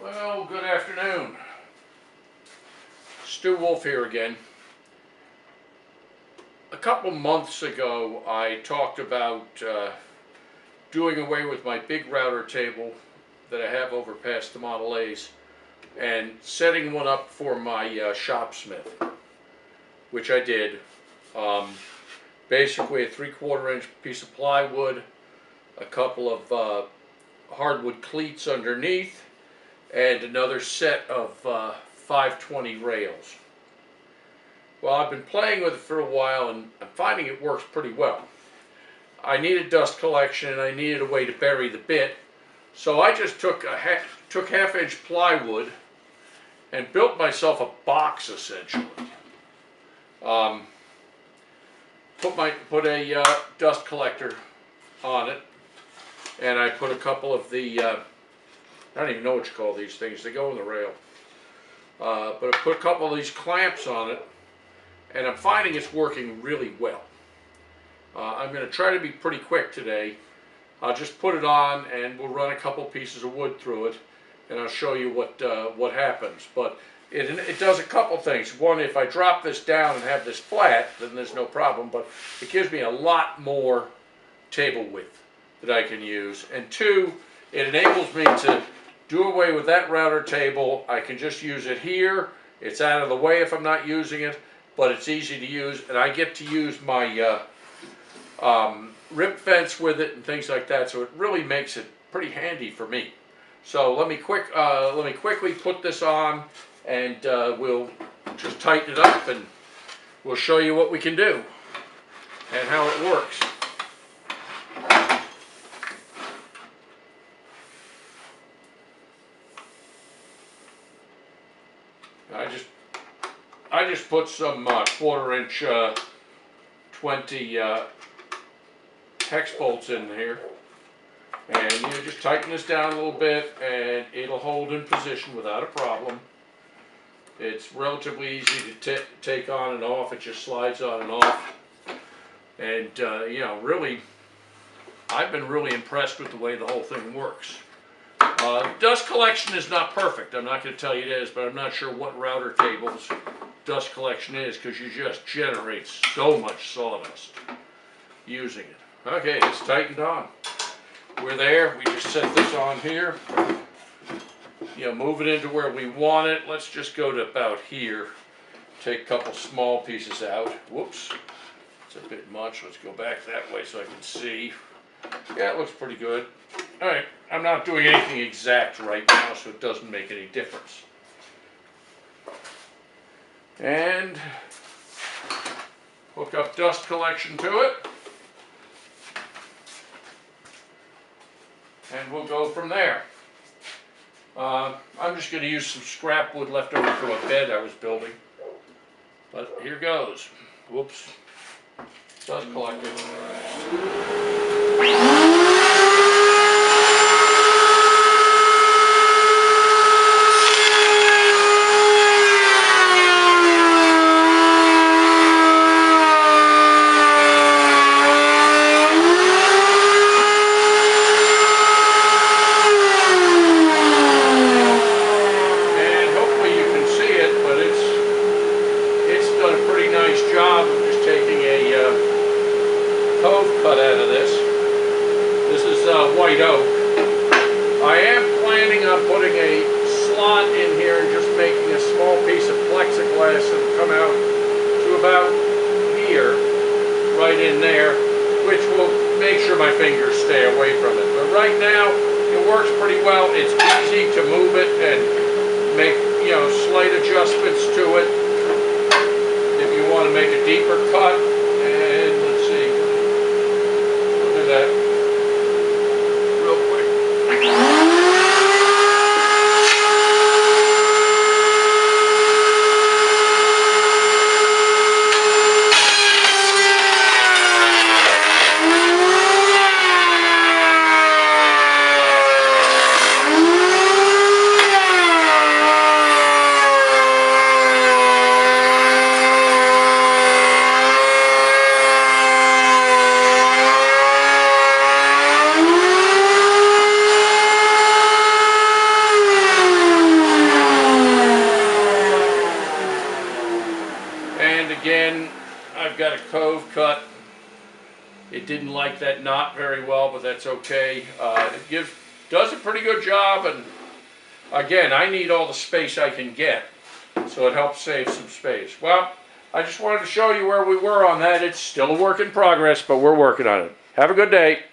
Well, good afternoon. Stu Wolf here again. A couple months ago, I talked about doing away with my big router table that I have over past the Model A's and setting one up for my Shopsmith, which I did. Basically a 3/4 inch piece of plywood, a couple of hardwood cleats underneath, and another set of 520 rails. Well, I've been playing with it for a while and I'm finding it works pretty well. I needed dust collection and I needed a way to bury the bit, so I just took half-inch plywood and built myself a box essentially. Put a dust collector on it, and I put a couple of the I don't even know what you call these things. They go in the rail. But I put a couple of these clamps on it, and I'm finding it's working really well. I'm going to try to be pretty quick today. I'll just put it on, and we'll run a couple pieces of wood through it, and I'll show you what happens. But it does a couple things. One, if I drop this down and have this flat, then there's no problem. But it gives me a lot more table width that I can use. And two, it enables me to do away with that router table. I can just use it here. It's out of the way if I'm not using it, but it's easy to use, and I get to use my rip fence with it and things like that. So it really makes it pretty handy for me. So let me quickly put this on, and we'll just tighten it up, and we'll show you what we can do and how it works. I just put some 1/4 inch 20 hex bolts in here, and you just tighten this down a little bit and it'll hold in position without a problem. It's relatively easy to take on and off. It just slides on and off, and you know, really, I've been really impressed with the way the whole thing works. Dust collection is not perfect. I'm not going to tell you it is, but I'm not sure what router table's dust collection is, because you just generate so much sawdust using it. Okay, it's tightened on. We're there. We just set this on here. You know, move it into where we want it. Let's just go to about here. Take a couple small pieces out. Whoops, it's a bit much. Let's go back that way so I can see. Yeah, it looks pretty good. All right, I'm not doing anything exact right now, so it doesn't make any difference. And hook up dust collection to it, and we'll go from there. I'm just going to use some scrap wood left over from a bed I was building, but here goes. Whoops, dust collector. Job of just taking a cove cut out of this. This is white oak. I am planning on putting a slot in here and just making a small piece of plexiglass that will come out to about here, right in there, which will make sure my fingers stay away from it. But right now, it works pretty well. It's easy to move it and make, you know, slight adjustments to it. If you want to make a deeper cut, and let's see, we'll do that real quick. And again, I've got a cove cut. It didn't like that knot very well, but that's okay. It does a pretty good job, and again, I need all the space I can get, so it helps save some space. Well, I just wanted to show you where we were on that. It's still a work in progress, but we're working on it. Have a good day.